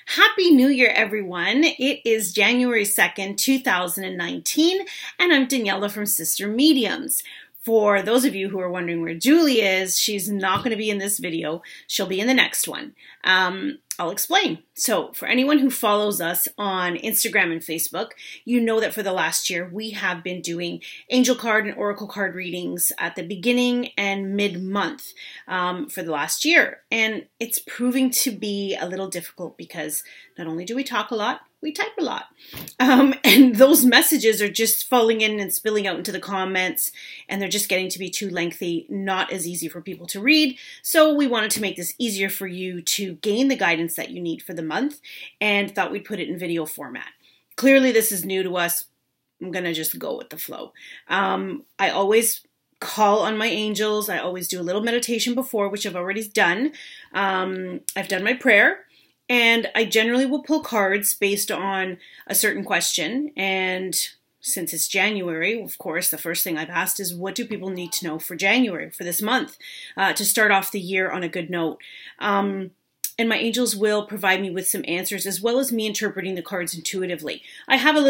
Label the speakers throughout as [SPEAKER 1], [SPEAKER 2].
[SPEAKER 1] Happy New Year, everyone. It is January 2nd, 2019, and I'm Daniela from Sister Mediums. For those of you who are wondering where Julie is, she's not going to be in this video. She'll be in the next one. I'll explain. So for anyone who follows us on Instagram and Facebook, you know that for the last year, we have been doing angel card and oracle card readings at the beginning and mid-month for the last year. And it's proving to be a little difficult because not only do we talk a lot, we type a lot. And those messages are just falling in and spilling out into the comments, and they're just getting to be too lengthy, not as easy for people to read. So we wanted to make this easier for you to gain the guidance that you need for the month, and thought we'd put it in video format. Clearly this is new to us. I'm gonna just go with the flow. I always call on my angels. I always do a little meditation before, which I've already done. I've done my prayer. And I generally will pull cards based on a certain question. And since it's January, of course, the first thing I've asked is, what do people need to know for January, for this month, to start off the year on a good note? And my angels will provide me with some answers, as well as me interpreting the cards intuitively. I have a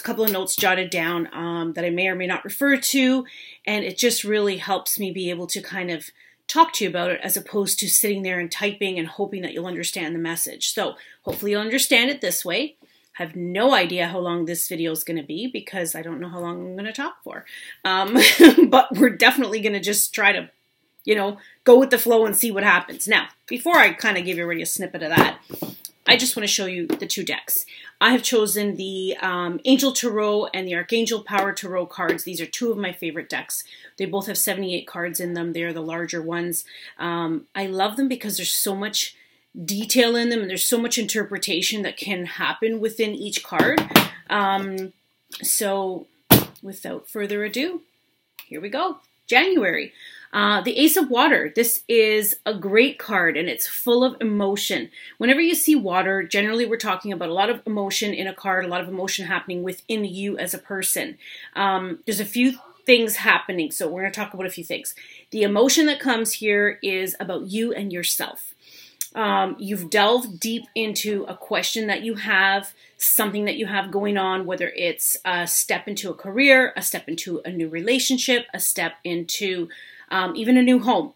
[SPEAKER 1] couple of notes jotted down that I may or may not refer to, and it just really helps me be able to kind of talk to you about it, as opposed to sitting there and typing and hoping that you'll understand the message. So hopefully you'll understand it this way. I have no idea how long this video is going to be because I don't know how long I'm going to talk for. But we're definitely going to just try to, go with the flow and see what happens. Now, before I kind of give you already a snippet of that, I just want to show you the two decks. I have chosen the Angel Tarot and the Archangel Power Tarot cards. These are two of my favorite decks. They both have 78 cards in them. They are the larger ones. I love them because there's so much detail in them, and there's so much interpretation that can happen within each card. So without further ado, here we go. January. The Ace of Water. This is a great card, and it's full of emotion. Whenever you see water, generally we're talking about a lot of emotion in a card, a lot of emotion happening within you as a person. There's a few things happening, so we're going to talk about a few things. The emotion that comes here is about you and yourself. You've delved deep into a question that you have, something that you have going on, whether it's a step into a career, a step into a new relationship, a step into even a new home.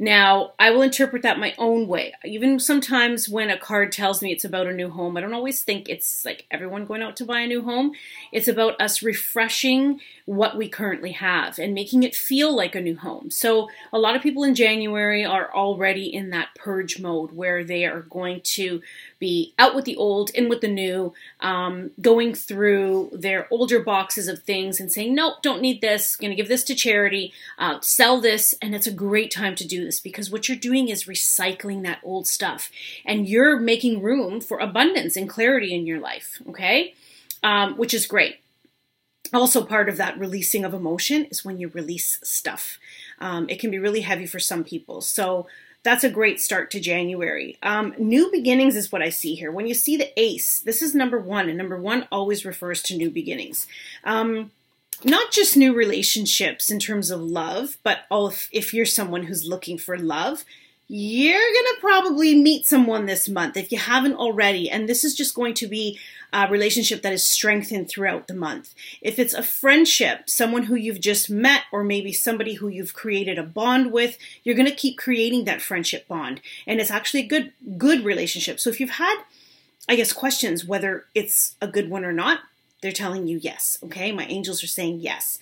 [SPEAKER 1] Now, I will interpret that my own way. Even sometimes when a card tells me it's about a new home, I don't always think it's like everyone going out to buy a new home. It's about us refreshing what we currently have and making it feel like a new home. So a lot of people in January are already in that purge mode where they are going to be out with the old, in with the new, going through their older boxes of things and saying, nope, don't need this, going to give this to charity, sell this, and it's a great time to do this because what you're doing is recycling that old stuff, and you're making room for abundance and clarity in your life, okay? Which is great. Also, part of that releasing of emotion is when you release stuff. It can be really heavy for some people, so that's a great start to January. New beginnings is what I see here. When you see the ace, this is number one, and number one always refers to new beginnings. Not just new relationships in terms of love, but if you're someone who's looking for love, you're going to probably meet someone this month if you haven't already. And this is just going to be a relationship that is strengthened throughout the month. If it's a friendship, someone who you've just met, or maybe somebody who you've created a bond with, you're going to keep creating that friendship bond. And it's actually a good relationship. So if you've had, I guess, questions whether it's a good one or not, they're telling you yes. Okay. My angels are saying yes.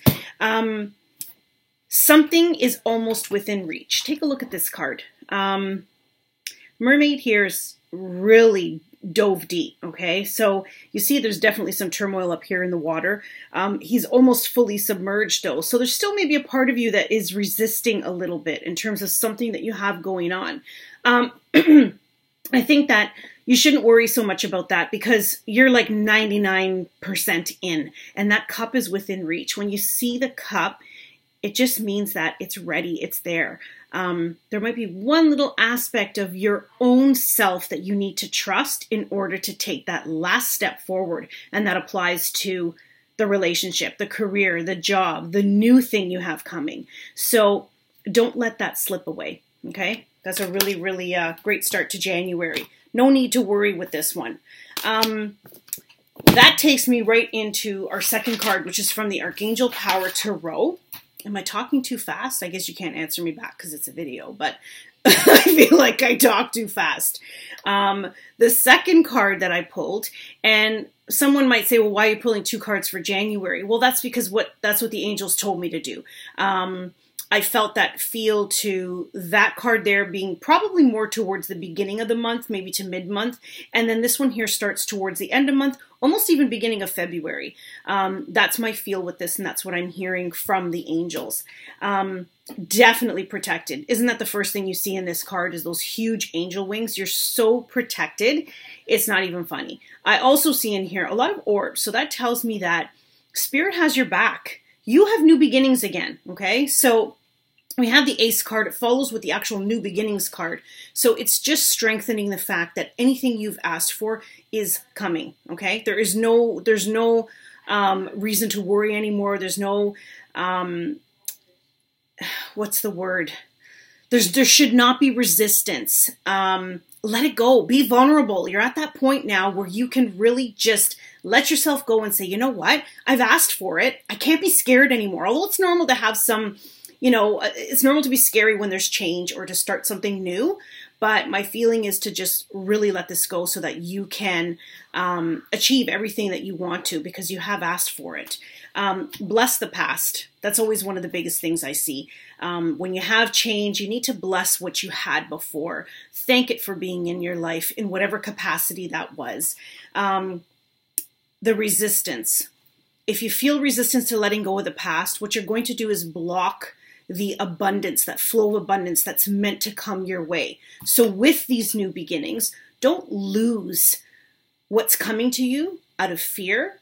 [SPEAKER 1] Something is almost within reach. Take a look at this card. Mermaid here is really dove deep, okay? So you see there's definitely some turmoil up here in the water. He's almost fully submerged though. So there's still maybe a part of you that is resisting a little bit in terms of something that you have going on. I think that you shouldn't worry so much about that because you're like 99% in, and that cup is within reach. When you see the cup, it just means that it's ready, it's there. There might be one little aspect of your own self that you need to trust in order to take that last step forward. And that applies to the relationship, the career, the job, the new thing you have coming. So don't let that slip away, okay? That's a really, really great start to January. no need to worry with this one. That takes me right into our second card, which is from the Archangel Power Tarot. Am I talking too fast? I guess you can't answer me back because it's a video, but I feel like I talk too fast. The second card that I pulled, and someone might say, well, why are you pulling 2 cards for January? Well, that's because that's what the angels told me to do. I felt that feel to that card there being probably more towards the beginning of the month, maybe to mid-month. And then this one here starts towards the end of month, almost even beginning of February. That's my feel with this, and that's what I'm hearing from the angels. Definitely protected. Isn't that the first thing you see in this card is those huge angel wings? You're so protected. It's not even funny. I also see in here a lot of orbs. So that tells me that Spirit has your back. You have new beginnings again, okay? So we have the Ace card. It follows with the actual new beginnings card. So it's just strengthening the fact that anything you've asked for is coming, okay? There's no reason to worry anymore. There's no, what's the word? There should not be resistance. Let it go. Be vulnerable. You're at that point now where you can really just let yourself go and say, you know what? I've asked for it. I can't be scared anymore. Although it's normal to have some, it's normal to be scary when there's change or to start something new. But my feeling is to just really let this go so that you can achieve everything that you want to because you have asked for it. Bless the past. That's always one of the biggest things I see. When you have change, you need to bless what you had before. Thank it for being in your life in whatever capacity that was. The resistance. If you feel resistance to letting go of the past, what you're going to do is block the abundance, that flow of abundance that's meant to come your way. So with these new beginnings, don't lose what's coming to you out of fear.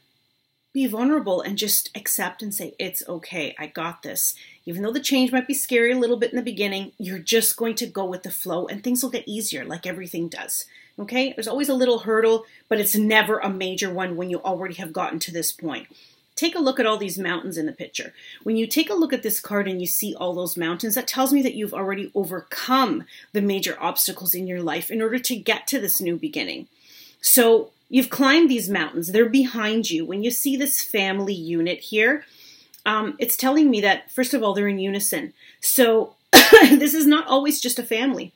[SPEAKER 1] Be vulnerable and just accept and say, it's okay, I got this. Even though the change might be scary a little bit in the beginning, you're just going to go with the flow and things will get easier like everything does. Okay? There's always a little hurdle, but it's never a major one when you already have gotten to this point. Take a look at all these mountains in the picture. When you take a look at this card and you see all those mountains, that tells me that you've already overcome the major obstacles in your life in order to get to this new beginning. So you've climbed these mountains. They're behind you. When you see this family unit here, it's telling me that, first of all, they're in unison. So this is not always just a family.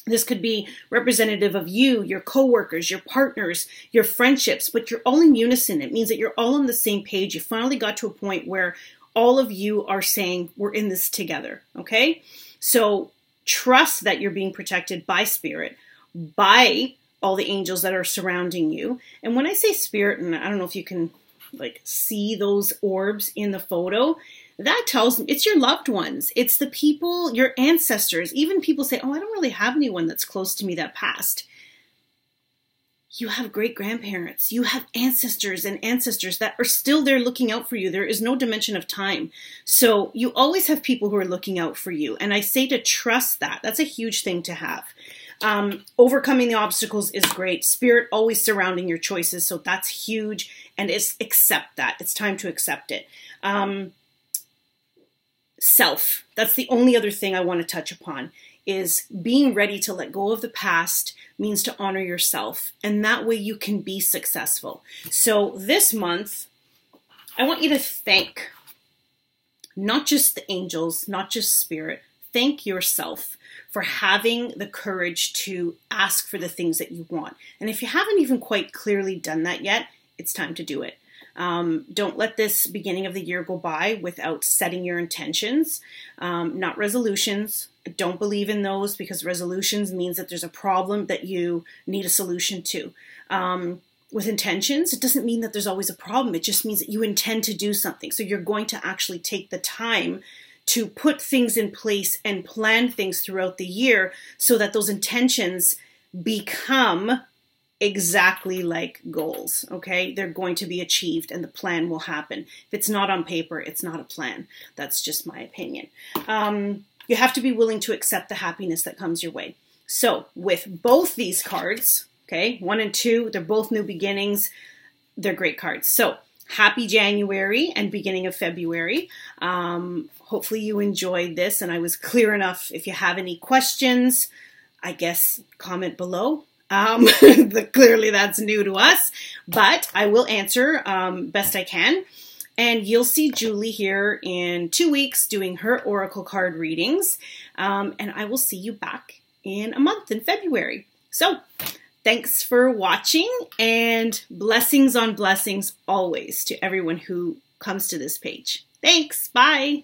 [SPEAKER 1] This could be representative of you, your coworkers, your partners, your friendships, but you're all in unison. It means that you're all on the same page. You finally got to a point where all of you are saying, we're in this together, okay? So trust that you're being protected by Spirit, by all the angels that are surrounding you. And when I say Spirit, and I don't know if you can see those orbs in the photo, that tells me it's your loved ones. It's the people, your ancestors. Even people say, oh, I don't really have anyone that's close to me that passed. You have great-grandparents. You have ancestors that are still there looking out for you. There is no dimension of time. So you always have people who are looking out for you. And I say to trust that. That's a huge thing to have. Overcoming the obstacles is great. Spirit always surrounding your choices. So that's huge. And accept that. It's time to accept it. Self. That's the only other thing I want to touch upon is being ready to let go of the past means to honor yourself. And that way you can be successful. So this month, I want you to thank not just the angels, not just Spirit. Thank yourself for having the courage to ask for the things that you want. And if you haven't even quite clearly done that yet, it's time to do it. Don't let this beginning of the year go by without setting your intentions, not resolutions. Don't believe in those because resolutions means that there's a problem that you need a solution to. With intentions, it doesn't mean that there's always a problem. It just means that you intend to do something. So you're going to actually take the time to put things in place and plan things throughout the year so that those intentions become exactly like goals, okay? They're going to be achieved and the plan will happen. If it's not on paper, it's not a plan. That's just my opinion. You have to be willing to accept the happiness that comes your way. So with both these cards, okay, 1 and 2, they're both new beginnings. They're great cards. So happy January and beginning of February. Hopefully you enjoyed this and I was clear enough. If you have any questions, I guess comment below. Clearly that's new to us, but I will answer best I can. And you'll see Julie here in 2 weeks doing her oracle card readings. And I will see you back in a month in February. So thanks for watching, and blessings on blessings always to everyone who comes to this page. Thanks. Bye.